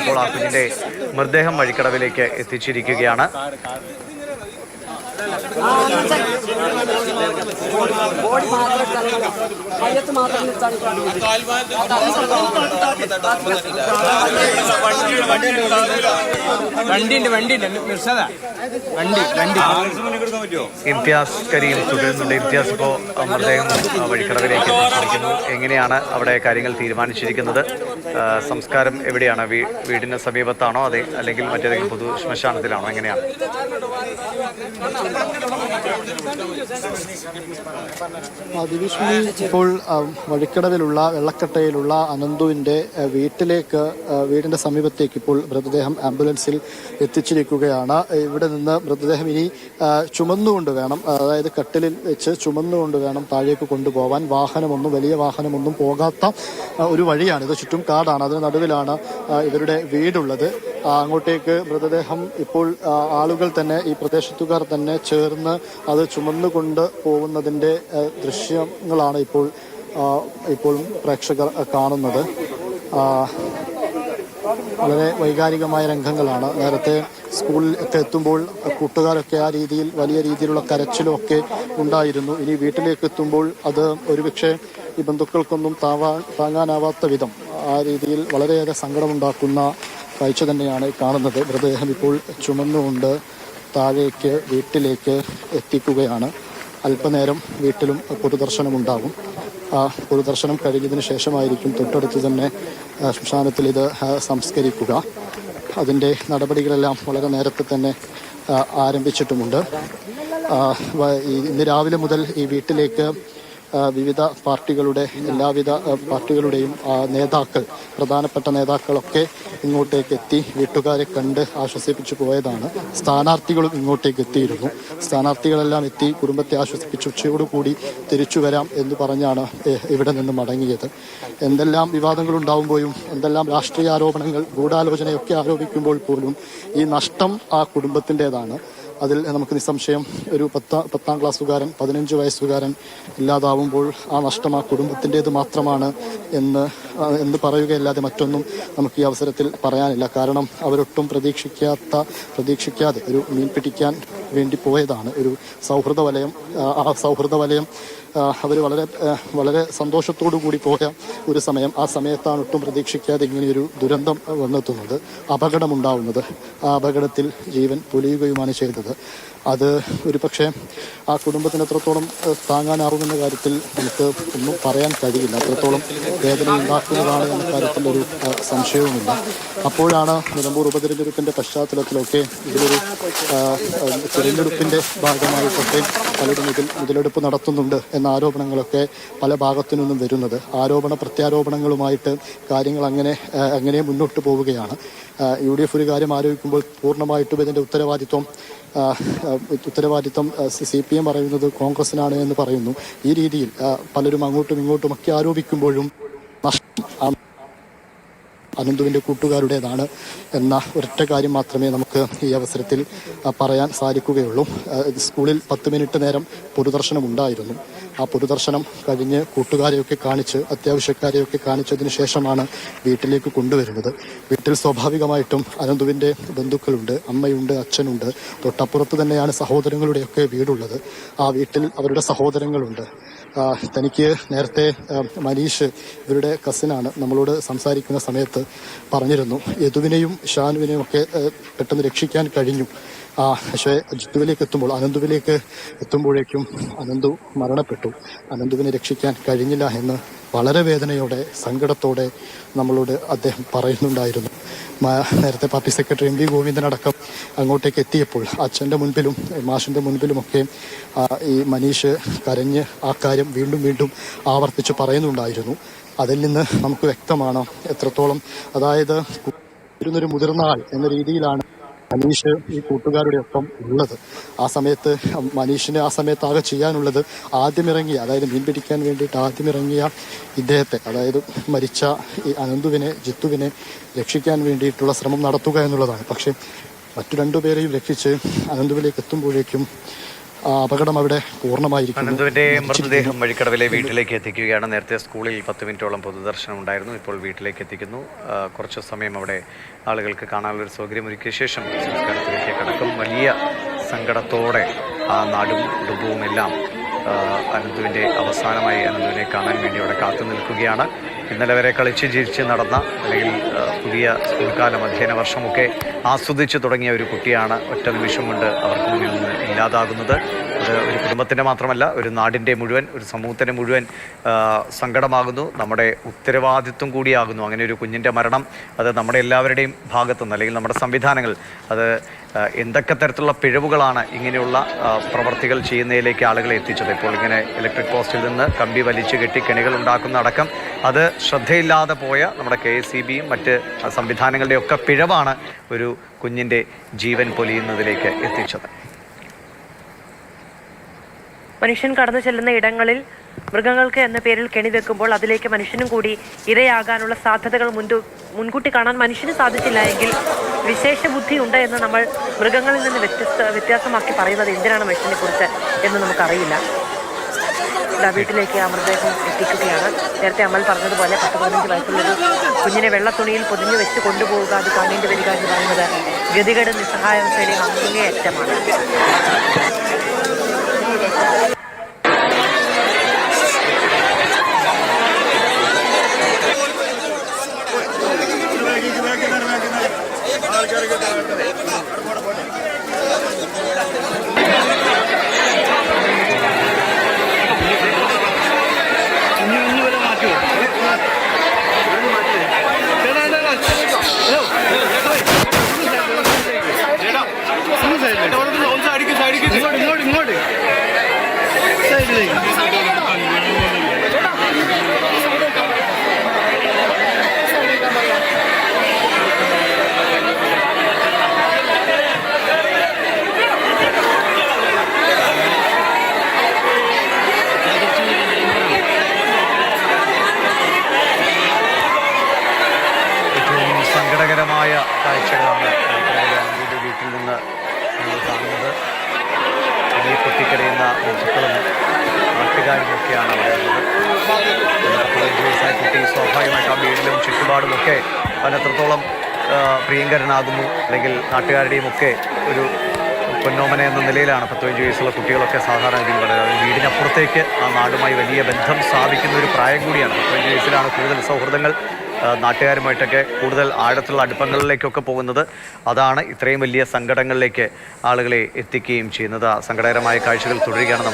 ഇപ്പോൾ ആ കുഞ്ഞിന്റെ മൃതദേഹം വഴിക്കടവിലേക്ക് എത്തിച്ചിരിക്കുകയാണ്. ഇംതിയാസ് കരീം തുടരുന്നുണ്ട്. ഇംതിയാസ് ഇപ്പോൾ മൃതദേഹം വഴിക്കടവിലേക്ക് എത്തിച്ചിരിക്കുന്നു. എങ്ങനെയാണ് അവിടെ കാര്യങ്ങൾ തീരുമാനിച്ചിരിക്കുന്നത്? സംസ്കാരം എവിടെയാണ്? വീടിന് സമീപത്താണോ അതെ അല്ലെങ്കിൽ മറ്റേതെങ്കിലും പൊതു ശ്മശാനത്തിലാണോ? എങ്ങനെയാണ്? ഇപ്പോൾ വഴിക്കടവിലുള്ള വെള്ളക്കട്ടയിലുള്ള അനന്തുവിന്റെ വീടിന്റെ സമീപത്തേക്ക് ഇപ്പോൾ മൃതദേഹം ആംബുലൻസിൽ എത്തിച്ചിരിക്കുകയാണ്. ഇവിടെ നിന്ന് മൃതദേഹം ഇനി ചുമന്നുകൊണ്ട് വേണം, അതായത് കട്ടിലിൽ വെച്ച് ചുമന്നുകൊണ്ട് വേണം താഴേക്ക് കൊണ്ടുപോകാൻ. വലിയ വാഹനമൊന്നും പോകാത്ത ഒരു വഴിയാണ്. ഇത് ചുറ്റും കാടാണ്. അതിന് നടുവിലാണ് ഇവരുടെ വീടുള്ളത്. അങ്ങോട്ടേക്ക് മൃതദേഹം ഇപ്പോൾ ആളുകൾ തന്നെ, ഈ പ്രദേശത്തുകാർ തന്നെ ചേർന്ന് അത് ചുമന്നുകൊണ്ട് പോകുന്നതിന്റെ ദൃശ്യങ്ങളാണ് ഇപ്പോൾ പ്രേക്ഷകർ കാണുന്നത്. വളരെ വൈകാരികമായ രംഗങ്ങളാണ്. നേരത്തെ സ്കൂളിൽ ഒക്കെ എത്തുമ്പോൾ കൂട്ടുകാരൊക്കെ ആ രീതിയിൽ വലിയ രീതിയിലുള്ള കരച്ചിലുമൊക്കെ ഉണ്ടായിരുന്നു. ഇനി വീട്ടിലേക്ക് എത്തുമ്പോൾ അത് ഒരുപക്ഷെ ഈ ബന്ധുക്കൾക്കൊന്നും താങ്ങാനാവാത്ത വിധം ആ രീതിയിൽ വളരെയേറെ സങ്കടമുണ്ടാക്കുന്ന കാഴ്ച തന്നെയാണ് കാണുന്നത്. മൃതദേഹം ഇപ്പോൾ ചുമന്നുകൊണ്ട് താഴേക്ക് വീട്ടിലേക്ക് എത്തിക്കുകയാണ്. അല്പനേരം വീട്ടിലും പൊതുദർശനമുണ്ടാകും. ആ പൊതുദർശനം കഴിഞ്ഞതിന് ശേഷമായിരിക്കും തൊട്ടടുത്ത് തന്നെ ശ്മശാനത്തിൽ ഇത് സംസ്കരിക്കുക. അതിൻ്റെ നടപടികളെല്ലാം വളരെ നേരത്തെ തന്നെ ആരംഭിച്ചിട്ടുമുണ്ട്. ഇന്ന് രാവിലെ മുതൽ ഈ വീട്ടിലേക്ക് വിവിധ എല്ലാവിധ പാർട്ടികളുടെയും നേതാക്കൾ, പ്രധാനപ്പെട്ട നേതാക്കളൊക്കെ ഇങ്ങോട്ടേക്ക് എത്തി വീട്ടുകാരെ കണ്ട് ആശ്വസിപ്പിച്ചു പോയതാണ്. സ്ഥാനാർത്ഥികളും ഇങ്ങോട്ടേക്ക് എത്തിയിരുന്നു. സ്ഥാനാർത്ഥികളെല്ലാം എത്തി കുടുംബത്തെ ആശ്വസിപ്പിച്ച് ഉച്ചയോടുകൂടി തിരിച്ചു വരാം എന്ന് പറഞ്ഞാണ് ഇവിടെ നിന്ന് മടങ്ങിയത്. എന്തെല്ലാം വിവാദങ്ങൾ ഉണ്ടാവുമ്പോഴും, എന്തെല്ലാം രാഷ്ട്രീയ ആരോപണങ്ങൾ, ഗൂഢാലോചനയൊക്കെ ആരോപിക്കുമ്പോൾ പോലും ഈ നഷ്ടം ആ കുടുംബത്തിൻ്റെതാണ്. അതിൽ നമുക്ക് നിസ്സംശയം ഒരു 10ാം ക്ലാസ്സുകാരൻ, 15 വയസ്സുകാരൻ ഇല്ലാതാവുമ്പോൾ ആ നഷ്ടം ആ കുടുംബത്തിൻ്റേത് മാത്രമാണ് എന്ന് പറയുകയല്ലാതെ മറ്റൊന്നും നമുക്ക് ഈ അവസരത്തിൽ പറയാനില്ല. കാരണം അവരൊട്ടും പ്രതീക്ഷിക്കാതെ ഒരു മീൻ പിടിക്കാൻ വേണ്ടി പോയതാണ്. ഒരു സൗഹൃദ വലയം. ആ സൗഹൃദ വലയം അവർ വളരെ സന്തോഷത്തോടു കൂടി പോയ ഒരു സമയം. ആ സമയത്താണ് ഒട്ടും പ്രതീക്ഷിക്കാതെ ഇങ്ങനെയൊരു ദുരന്തം വന്നെത്തുന്നത്, അപകടമുണ്ടാവുന്നത്. ആ അപകടത്തിൽ ജീവൻ പൊലിയുകയുമാണ് ചെയ്തത്. അത് ഒരു പക്ഷേ ആ കുടുംബത്തിന് എത്രത്തോളം താങ്ങാനാവുമെന്ന കാര്യത്തിൽ നമുക്ക് ഒന്നും പറയാൻ കഴിയില്ല. അത്രത്തോളം വേദന ഉണ്ടാക്കുന്നതാണ് എന്ന കാര്യത്തിൽ ഒരു സംശയവുമില്ല. അപ്പോഴാണ് നിലമ്പൂർ ഉപതെരഞ്ഞെടുപ്പിന്റെ പശ്ചാത്തലത്തിലൊക്കെ ഇതിലൊരു തിരഞ്ഞെടുപ്പിന്റെ ഭാഗമായിട്ടൊക്കെ പലരും ഇതിൽ മുതലെടുപ്പ് നടത്തുന്നുണ്ട് എന്ന ആരോപണങ്ങളൊക്കെ പല ഭാഗത്തു നിന്നും വരുന്നത്. ആരോപണ പ്രത്യാരോപണങ്ങളുമായിട്ട് കാര്യങ്ങൾ അങ്ങനെ മുന്നോട്ട് പോവുകയാണ്. UDF ഒരു കാര്യം ആരോപിക്കുമ്പോൾ പൂർണ്ണമായിട്ടും ഇതിന്റെ ഉത്തരവാദിത്വം CPM പറയുന്നത് കോൺഗ്രസിനാണ് എന്ന് പറയുന്നു. ഈ രീതിയിൽ പലരും അങ്ങോട്ടും ഇങ്ങോട്ടുമൊക്കെ ആരോപിക്കുമ്പോഴും നഷ്ടം അനന്തുവിന്റെ കൂട്ടുകാരുടേതാണ് എന്ന ഒരൊറ്റ കാര്യം മാത്രമേ നമുക്ക് ഈ അവസരത്തിൽ പറയാൻ സാധിക്കുകയുള്ളൂ. സ്കൂളിൽ 10 മിനിറ്റ് നേരം പൊതുദർശനം ഉണ്ടായിരുന്നു. ആ പൊതുദർശനം കഴിഞ്ഞ് കൂട്ടുകാരെയൊക്കെ കാണിച്ച്, അത്യാവശ്യക്കാരെയൊക്കെ കാണിച്ചതിന് ശേഷമാണ് വീട്ടിലേക്ക് കൊണ്ടുവരുന്നത്. വീട്ടിൽ സ്വാഭാവികമായിട്ടും അനന്തുവിന്റെ ബന്ധുക്കളുണ്ട്, അമ്മയുണ്ട്, അച്ഛനുണ്ട്. തൊട്ടപ്പുറത്ത് തന്നെയാണ് സഹോദരങ്ങളുടെയൊക്കെ വീടുള്ളത്. ആ വീട്ടിൽ അവരുടെ സഹോദരങ്ങളുണ്ട്. തനിക്ക് നേരത്തെ മനീഷ്, ഇവരുടെ കസിനാണ്, നമ്മളോട് സംസാരിക്കുന്ന സമയത്ത് പറഞ്ഞിരുന്നു യദുവിനെയും ഷാനുവിനെയും ഒക്കെ പെട്ടെന്ന് രക്ഷിക്കാൻ കഴിഞ്ഞു. പക്ഷേ അനന്തുവിലേക്ക് എത്തുമ്പോഴേക്കും അനന്തു മരണപ്പെട്ടു. അനന്തുവിനെ രക്ഷിക്കാൻ കഴിഞ്ഞില്ല എന്ന് വളരെ വേദനയോടെ, സങ്കടത്തോടെ നമ്മളോട് അദ്ദേഹം പറയുന്നുണ്ടായിരുന്നു. നേരത്തെ പാർട്ടി സെക്രട്ടറി MV ഗോവിന്ദനടക്കം അങ്ങോട്ടേക്ക് എത്തിയപ്പോൾ അച്ഛൻ്റെ മുൻപിലും മാഷിൻ്റെ മുൻപിലുമൊക്കെ ഈ മനീഷ് കരഞ്ഞ് ആ കാര്യം വീണ്ടും വീണ്ടും ആവർത്തിച്ച് പറയുന്നുണ്ടായിരുന്നു. അതിൽ നിന്ന് നമുക്ക് വ്യക്തമാണ് എത്രത്തോളം, അതായത് ഒരു മുതിർന്ന ആൾ എന്ന രീതിയിലാണ് മനീഷ് ഈ കൂട്ടുകാരുടെ ഒപ്പം ഉള്ളത്. ആ സമയത്ത് മനീഷിന് ആകെ ചെയ്യാനുള്ളത് ആദ്യമിറങ്ങിയ, അതായത് മീൻ പിടിക്കാൻ വേണ്ടിയിട്ട് ആദ്യമിറങ്ങിയ ഇദ്ദേഹത്തെ, അതായത് മരിച്ച ഈ അനന്തുവിനെ, ജിത്തുവിനെ രക്ഷിക്കാൻ വേണ്ടിയിട്ടുള്ള ശ്രമം നടത്തുക എന്നുള്ളതാണ്. പക്ഷേ മറ്റു 2 പേരെയും രക്ഷിച്ച് അനന്തുവിലേക്ക് എത്തുമ്പോഴേക്കും അപകടം അവിടെ പൂർണ്ണമായിരിക്കുന്നു. അനന്തുവിന്റെ മൃതദേഹം വഴിക്കടവിലെ വീട്ടിലേക്ക് എത്തിക്കുകയാണ്. നേരത്തെ സ്കൂളിൽ 10 മിനിറ്റോളം പൊതുദർശനം ഉണ്ടായിരുന്നു. ഇപ്പോൾ വീട്ടിലേക്ക് എത്തിക്കുന്നു. കുറച്ച് സമയം അവിടെ ആളുകൾക്ക് കാണാനുള്ളൊരു സൗകര്യം ഒരുക്കിയ ശേഷം സംസ്കാരത്തിലേക്ക് കടക്കും. വലിയ സങ്കടത്തോടെ ആ നാടും കുടുംബവും എല്ലാം അനന്തുവിൻ്റെ അവസാനമായി അനന്തുവിനെ കാണാൻ വേണ്ടി അവിടെ കാത്തു നിൽക്കുകയാണ്. ഇന്നലെ വരെ കളിച്ച് ചിരിച്ച് നടന്ന അല്ലെങ്കിൽ പുതിയ സ്കൂൾ കാലം അധ്യയന വർഷമൊക്കെ ആസ്വദിച്ച് തുടങ്ങിയ ഒരു കുട്ടിയാണ് ഒറ്റ നിമിഷം കൊണ്ട് അവർക്ക് മുന്നിൽ നിന്ന് ഇല്ലാതാകുന്നത്. അത് ഒരു കുടുംബത്തിൻ്റെ മാത്രമല്ല, ഒരു നാടിൻ്റെ മുഴുവൻ, ഒരു സമൂഹത്തിൻ്റെ മുഴുവൻ സങ്കടമാകുന്നു. നമ്മുടെ ഉത്തരവാദിത്വം കൂടിയാകുന്നു അങ്ങനെ ഒരു കുഞ്ഞിൻ്റെ മരണം. അത് നമ്മുടെ എല്ലാവരുടെയും ഭാഗത്തുനിന്ന് അല്ലെങ്കിൽ നമ്മുടെ സംവിധാനങ്ങൾ അത് എന്തൊക്കെ തരത്തിലുള്ള പിഴവുകളാണ് ഇങ്ങനെയുള്ള പ്രവർത്തികൾ ചെയ്യുന്നതിലേക്ക് ആളുകളെ എത്തിച്ചത്. ഇപ്പോൾ ഇങ്ങനെ ഇലക്ട്രിക് പോസ്റ്റിൽ നിന്ന് കമ്പി വലിച്ചു കെട്ടി കെണികൾ ഉണ്ടാക്കുന്ന അടക്കം അത് ശ്രദ്ധയില്ലാതെ പോയ നമ്മുടെ KSEBയും മറ്റ് സംവിധാനങ്ങളുടെയൊക്കെ പിഴവാണ് ഒരു കുഞ്ഞിൻ്റെ ജീവൻ പൊലിയുന്നതിലേക്ക് എത്തിച്ചത്. മനുഷ്യൻ കടന്നു ചെല്ലുന്ന ഇടങ്ങളിൽ മൃഗങ്ങൾക്ക് എന്ന പേരിൽ കെണി വെക്കുമ്പോൾ അതിലേക്ക് മനുഷ്യനും കൂടി ഇരയാകാനുള്ള സാധ്യതകൾ മുൻകൂട്ടി കാണാൻ മനുഷ്യന് സാധിച്ചില്ല എങ്കിൽ വിശേഷ ബുദ്ധി ഉണ്ട് എന്ന് നമ്മൾ മൃഗങ്ങളിൽ നിന്ന് വ്യത്യാസമാക്കി പറയുന്നത് എന്തിനാണ് മനുഷ്യനെ കുറിച്ച് എന്ന് നമുക്കറിയില്ല. വീട്ടിലേക്ക് ആ മൃതദേഹം എത്തിക്കുകയാണ്. നേരത്തെ അമൽ പറഞ്ഞതുപോലെ 10-15 വയസ്സുള്ളൊരു കുഞ്ഞിനെ വെള്ളത്തുണിയിൽ പൊതിഞ്ഞു വെച്ച് കൊണ്ടുപോവുക, അത് കാണേണ്ടി വരിക എന്ന് പറയുന്നത് ഗതികേട് നിസ്സഹായാവസ്ഥയുടെയും അങ്ങേയറ്റമാണ്. സങ്കടകരമായ കാഴ്ചകളാണ് അനന്തുവിൻ്റെ വീട്ടിൽ നിന്ന് നമ്മൾ കാണുന്നത്. വലിയ പൊട്ടിക്കരയുന്ന ബന്ധുക്കളും നാട്ടുകാരുമൊക്കെയാണ് അവിടെ ഉള്ളത്. 15 വയസ്സായ കുട്ടി സ്വാഭാവികമായിട്ട് ആ വീട്ടിലും ചുറ്റുപാടുമൊക്കെ അതിനെത്രത്തോളം പ്രിയങ്കരനാകുന്നു അല്ലെങ്കിൽ നാട്ടുകാരുടെയും ഒക്കെ ഒരു പൊന്നോമന എന്ന നിലയിലാണ് 15 വയസ്സുള്ള കുട്ടികളൊക്കെ സാധാരണ രീതിയിൽ വളരെ വീടിനപ്പുറത്തേക്ക് ആ നാടുമായി വലിയ ബന്ധം സ്ഥാപിക്കുന്ന ഒരു പ്രായം കൂടിയാണ്. 15 വയസ്സിലാണ് കൂടുതൽ സൗഹൃദങ്ങൾ നാട്ടുകാരുമായിട്ടൊക്കെ കൂടുതൽ ആഴത്തുള്ള അടുപ്പങ്ങളിലേക്കൊക്കെ പോകുന്നത്. അതാണ് ഇത്രയും വലിയ സങ്കടങ്ങളിലേക്ക് ആളുകളെ എത്തിക്കുകയും ചെയ്യുന്നത്. സങ്കടകരമായ കാഴ്ചകൾ തുടരുകയാണ്.